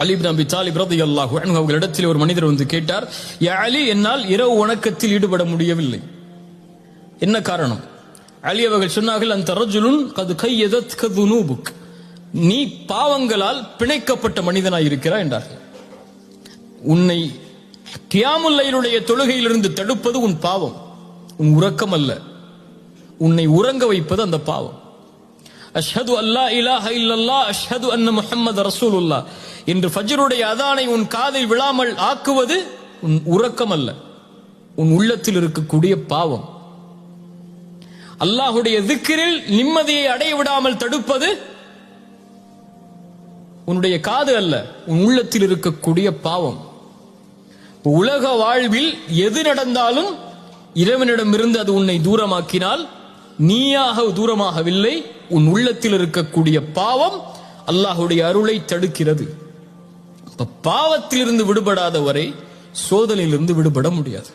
அலி இப்னு அபி தாலிப் ரலியல்லாஹு அன்ஹு அவர்களிடத்தில் ஒரு மனிதர் வந்து கேட்டார், யா அலி, என்னால் இரவு வணக்கத்தில் ஈடுபட முடியவில்லை, என்ன காரணம்? அலி அவர்கள் சொன்னார்கள், அந்த ரஜுலுன் கது கையதத்க துனூபுக், நீ பாவங்களால் பிணைக்கப்பட்ட மனிதனாய் இருக்கிறாய் என்றார்கள். உன்னை கியாமுல் லைலுடைய தொழுகையிலிருந்து தடுப்பது உன் பாவம், உன் உறக்கம் அல்ல. உன்னை உறங்க வைப்பது அந்த பாவம். அஷ்ஹது அல்லா இலாஹ இல்லல்லாஹ் அஷ்ஹது அன்ன முஹம்மது ரசூலுல்லாஹ் என்று ஃபஜ்ருடைய அதானை உன் காதில் விழாமல் ஆக்குவது உன் உறக்கம் அல்ல, உன் உள்ளத்தில் இருக்கக்கூடிய பாவம். அல்லாஹுடைய திக்ரில் நிம்மதியை அடைய விடாமல் தடுப்பது உன்னுடைய காது அல்ல, உன் உள்ளத்தில் இருக்கக்கூடிய பாவம். உலக வாழ்வில் எது நடந்தாலும் இறைவனிடமிருந்து அது உன்னை தூரமாக்கினால் நீயாக தூரமாகவில்லை, உன் உள்ளத்தில் இருக்கக்கூடிய பாவம் அல்லாஹுடைய அருளை தடுக்கிறது. பாவத்திலிருந்து விடுபடாத வரை சோதனையிலிருந்து விடுபட முடியாது.